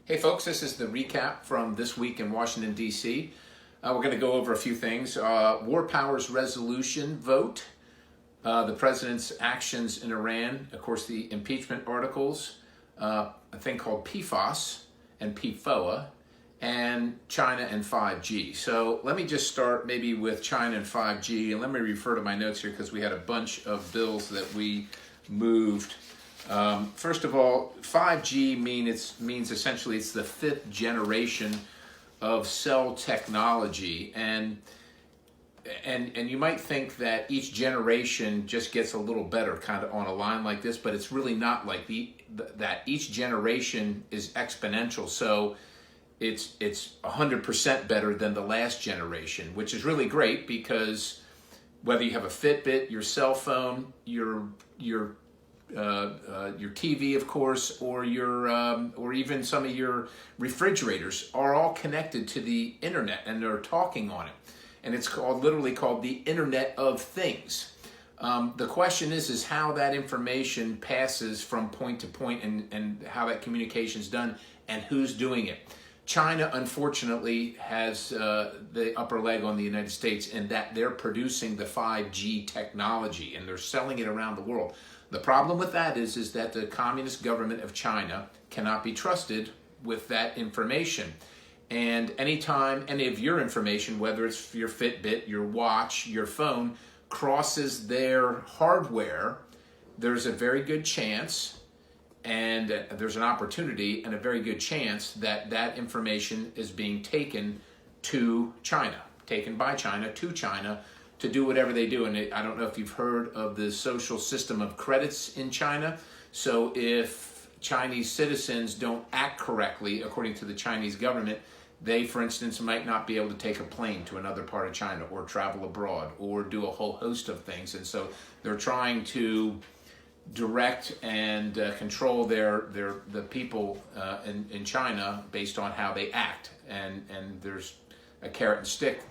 Hey folks, this is the recap from this week in Washington, D.C. We're going to go over a few things. War powers resolution vote, the president's actions in Iran, of course the impeachment articles, a thing called PFOS and PFOA, and China and 5G. So let me just start maybe with China and 5G, and let me refer to my notes here because we had a bunch of bills that we moved. First of all, 5G means essentially it's the fifth generation of cell technology, and you might think that each generation just gets a little better, kind of on a line like this, but it's really not like that. Each generation is exponential, so it's 100% better than the last generation, which is really great because whether you have a Fitbit, your cell phone, your TV, of course, or even some of your refrigerators are all connected to the internet, and they're talking on it, and it's literally called the Internet of Things. The question is how that information passes from point to point, and how that communication is done, and who's doing it. China, unfortunately, has the upper leg on the United States in that they're producing the 5G technology, and they're selling it around the world. The problem with that is that the Communist government of China cannot be trusted with that information. And anytime any of your information, whether it's your Fitbit, your watch, your phone, crosses their hardware, there's a very good chance, and there's an opportunity and a very good chance that that information is being taken to China, taken by China to China, to do whatever they do. And I don't know if you've heard of the social system of credits in China. So if Chinese citizens don't act correctly, according to the Chinese government, they, for instance, might not be able to take a plane to another part of China or travel abroad or do a whole host of things. And so they're trying to direct and control the people in China based on how they act. And there's a carrot and stick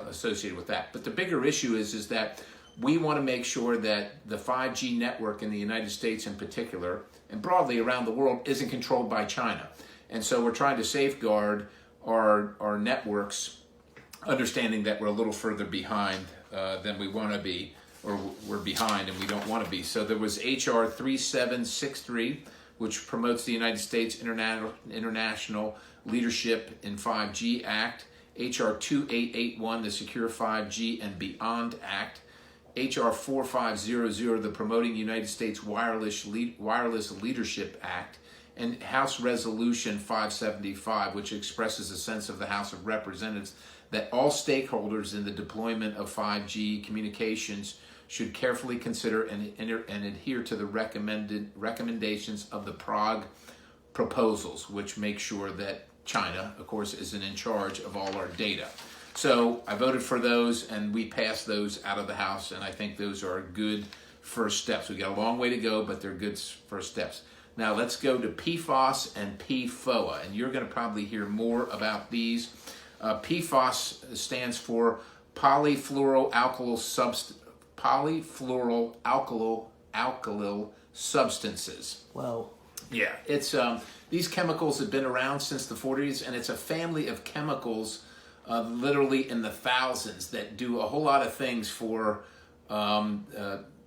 associated with that. But the bigger issue is that we want to make sure that the 5G network in the United States in particular, and broadly around the world, isn't controlled by China. And so we're trying to safeguard our networks, understanding that we're a little further behind than we want to be, or we're behind and we don't want to be. So there was H.R. 3763, which promotes the United States International Leadership in 5G Act. H.R. 2881, the Secure 5G and Beyond Act. H.R. 4500, the Promoting United States Wireless Leadership Act. And House Resolution 575, which expresses a sense of the House of Representatives that all stakeholders in the deployment of 5G communications should carefully consider and adhere to the recommendations of the Prague proposals, which make sure that China, of course, isn't in charge of all our data. So I voted for those, and we passed those out of the House, and I think those are good first steps. We got a long way to go, but they're good first steps. Now let's go to PFOS and PFOA, and you're going to probably hear more about these. PFOS stands for polyfluoroalkyl substances. Whoa. Yeah, it's these chemicals have been around since the 40s, and it's a family of chemicals, literally in the thousands, that do a whole lot of things for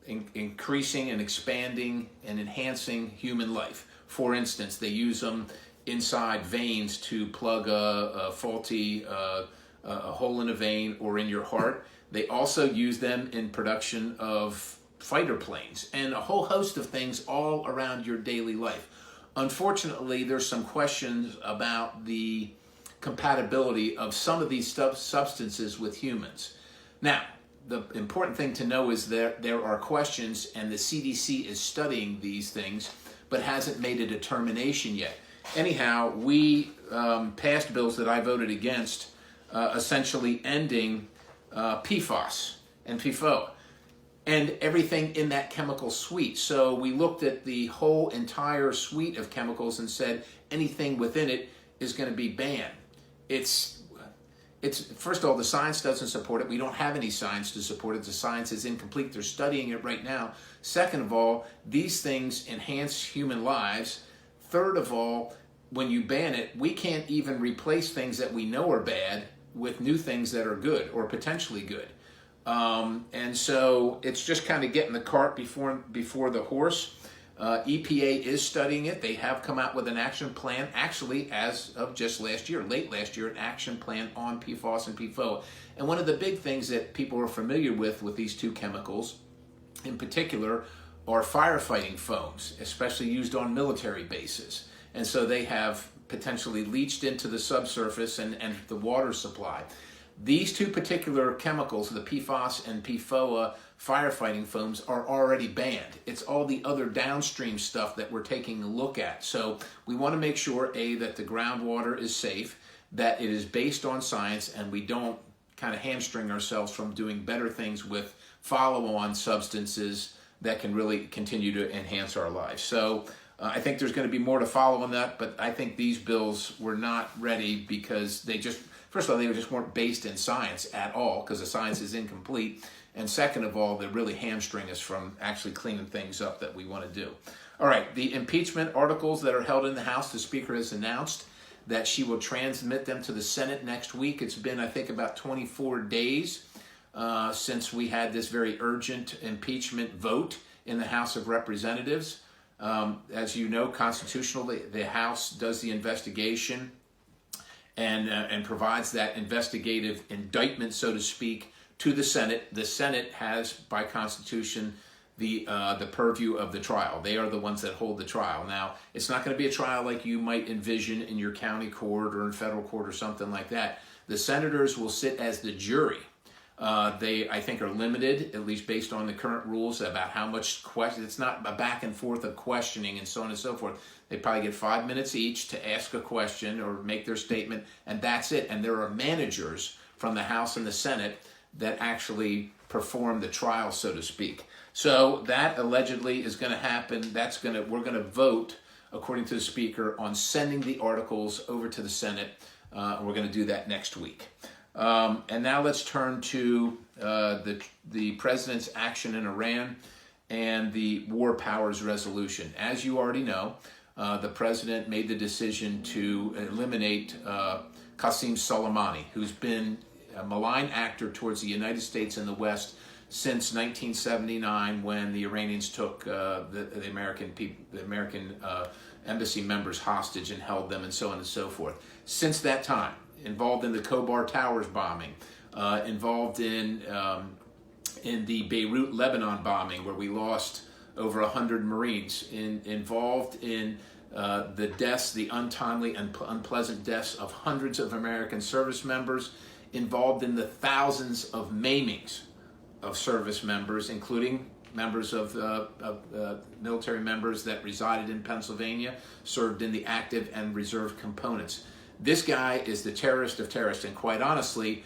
increasing and expanding and enhancing human life. For instance, they use them inside veins to plug a faulty a hole in a vein or in your heart. They also use them in production of fighter planes and a whole host of things all around your daily life. Unfortunately, there's some questions about the compatibility of some of these substances with humans. Now, the important thing to know is that there are questions, and the CDC is studying these things, but hasn't made a determination yet. Anyhow, we passed bills that I voted against, essentially ending PFOS and PFOA and everything in that chemical suite. So we looked at the whole entire suite of chemicals and said anything within it is going to be banned. It's first of all, the science doesn't support it. We don't have any science to support it. The science is incomplete. They're studying it right now. Second of all, these things enhance human lives. Third of all, when you ban it, we can't even replace things that we know are bad with new things that are good or potentially good. And so it's just kind of getting the cart before the horse. EPA is studying it. They have come out with an action plan, actually, as of just late last year, an action plan on PFOS and PFOA. And one of the big things that people are familiar with these two chemicals, in particular, are firefighting foams, especially used on military bases. And so they have potentially leached into the subsurface and the water supply. These two particular chemicals, the PFOS and PFOA firefighting foams, are already banned. It's all the other downstream stuff that we're taking a look at. So we want to make sure, A, that the groundwater is safe, that it is based on science, and we don't kind of hamstring ourselves from doing better things with follow-on substances that can really continue to enhance our lives. So I think there's going to be more to follow on that, but I think these bills were not ready because first of all, they just weren't based in science at all, because the science is incomplete. And second of all, they really hamstring us from actually cleaning things up that we want to do. All right, the impeachment articles that are held in the House, the Speaker has announced that she will transmit them to the Senate next week. It's been, I think, about 24 days since we had this very urgent impeachment vote in the House of Representatives. As you know, constitutionally, the House does the investigation and provides that investigative indictment, so to speak, to the Senate. The Senate has, by Constitution, the purview of the trial. They are the ones that hold the trial. Now, it's not going to be a trial like you might envision in your county court or in federal court or something like that. The senators will sit as the jury. They, I think, are limited, at least based on the current rules, about how much question. It's not a back and forth of questioning and so on and so forth. They probably get 5 minutes each to ask a question or make their statement, and that's it. And there are managers from the House and the Senate that actually perform the trial, so to speak. So that allegedly is going to happen. We're going to vote, according to the Speaker, on sending the articles over to the Senate. And we're going to do that next week. And now let's turn to the President's action in Iran and the War Powers Resolution. As you already know, the President made the decision to eliminate Qasem Soleimani, who's been a malign actor towards the United States and the West since 1979, when the Iranians took the American embassy members hostage and held them, and so on and so forth. Since that time, involved in the Khobar Towers bombing, involved in the Beirut, Lebanon bombing, where we lost over 100 Marines, involved in the deaths, the untimely and unpleasant deaths of hundreds of American service members, involved in the thousands of maimings of service members, including members of military members that resided in Pennsylvania, served in the active and reserve components. This guy is the terrorist of terrorists, and quite honestly,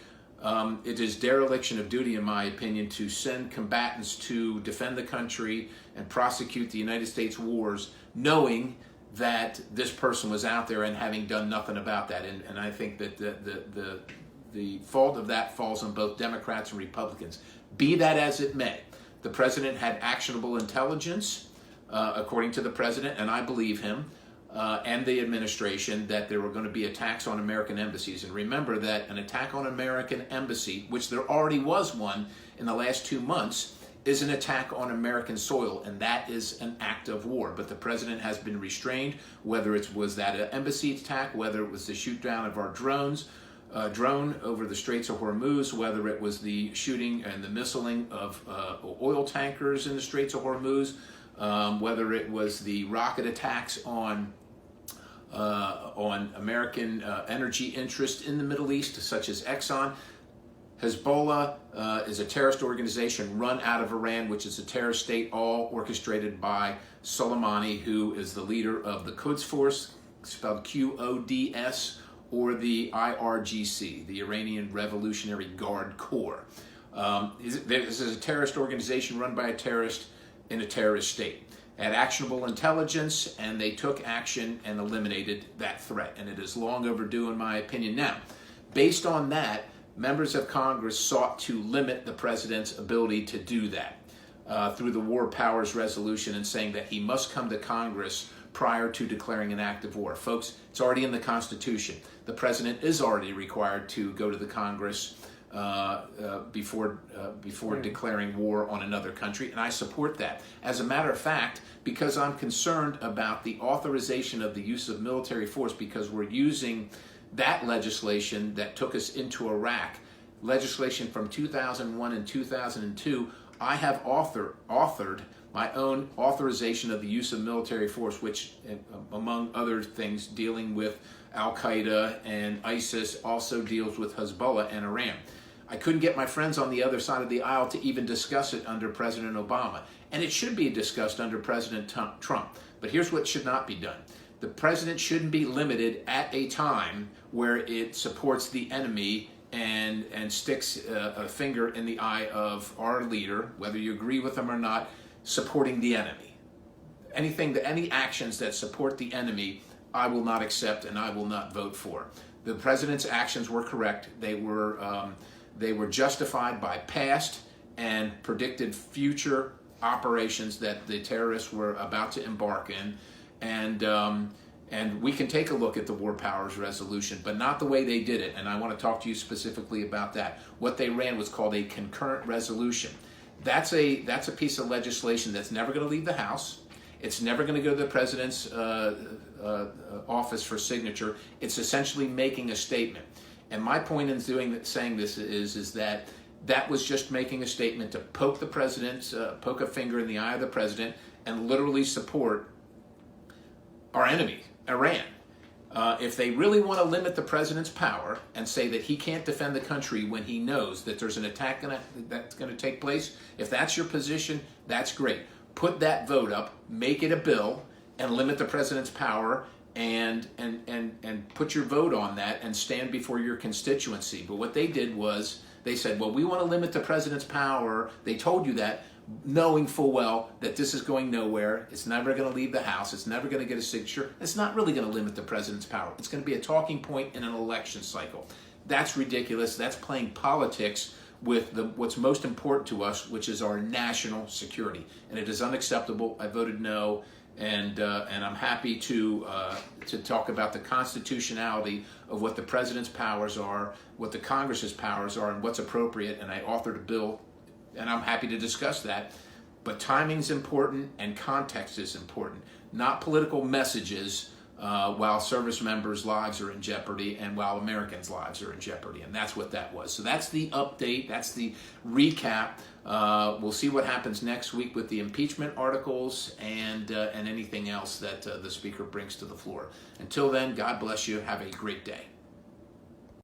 it is dereliction of duty, in my opinion, to send combatants to defend the country and prosecute the United States wars, knowing that this person was out there and having done nothing about that. And I think that the fault of that falls on both Democrats and Republicans. Be that as it may, the President had actionable intelligence, according to the President, and I believe him, and the administration, that there were going to be attacks on American embassies. And remember that an attack on an American embassy, which there already was one in the last 2 months, is an attack on American soil, and that is an act of war. But the President has been restrained, whether it was that embassy attack, whether it was the shoot down of our drone over the Straits of Hormuz, whether it was the shooting and the missiling of oil tankers in the Straits of Hormuz, whether it was the rocket attacks on American energy interests in the Middle East, such as Exxon. Hezbollah is a terrorist organization run out of Iran, which is a terrorist state, all orchestrated by Soleimani, who is the leader of the Quds Force, spelled Quds, or the IRGC, the Iranian Revolutionary Guard Corps. This is a terrorist organization run by a terrorist in a terrorist state. Had actionable intelligence, and they took action and eliminated that threat. And it is long overdue, in my opinion. Now, based on that, members of Congress sought to limit the President's ability to do that through the War Powers Resolution, and saying that he must come to Congress prior to declaring an act of war. Folks, it's already in the Constitution. The president is already required to go to the Congress before declaring war on another country, and I support that. As a matter of fact, because I'm concerned about the authorization of the use of military force, because we're using that legislation that took us into Iraq, legislation from 2001 and 2002, I have authored my own authorization of the use of military force, which, among other things, dealing with Al-Qaeda and ISIS, also deals with Hezbollah and Iran. I couldn't get my friends on the other side of the aisle to even discuss it under President Obama. And it should be discussed under President Trump. But here's what should not be done. The president shouldn't be limited at a time where it supports the enemy and sticks a finger in the eye of our leader, whether you agree with him or not, supporting the enemy. Any actions that support the enemy, I will not accept and I will not vote for. The president's actions were correct. They were justified by past and predicted future operations that the terrorists were about to embark in. And we can take a look at the War Powers Resolution, but not the way they did it. And I want to talk to you specifically about that. What they ran was called a concurrent resolution. That's a piece of legislation that's never going to leave the House. It's never going to go to the president's office for signature. It's essentially making a statement. And my point in saying this is that was just making a statement to poke the president, poke a finger in the eye of the president, and literally support our enemy, Iran. If they really want to limit the president's power and say that he can't defend the country when he knows that there's an attack that's going to take place, if that's your position, that's great. Put that vote up, make it a bill, and limit the president's power, and put your vote on that and stand before your constituency. But what they did was they said, well, we want to limit the president's power. They told you that, knowing full well that this is going nowhere. It's never going to leave the House. It's never going to get a signature. It's not really going to limit the president's power. It's going to be a talking point in an election cycle. That's ridiculous. That's playing politics with what's most important to us, which is our national security. And it is unacceptable. I voted no, and I'm happy to talk about the constitutionality of what the president's powers are, what the Congress's powers are, and what's appropriate. And I authored a bill, and I'm happy to discuss that. But timing's important and context is important, not political messages while service members' lives are in jeopardy and while Americans' lives are in jeopardy. And that's what that was. So that's the update. That's the recap. We'll see what happens next week with the impeachment articles and anything else that the Speaker brings to the floor. Until then, God bless you. Have a great day.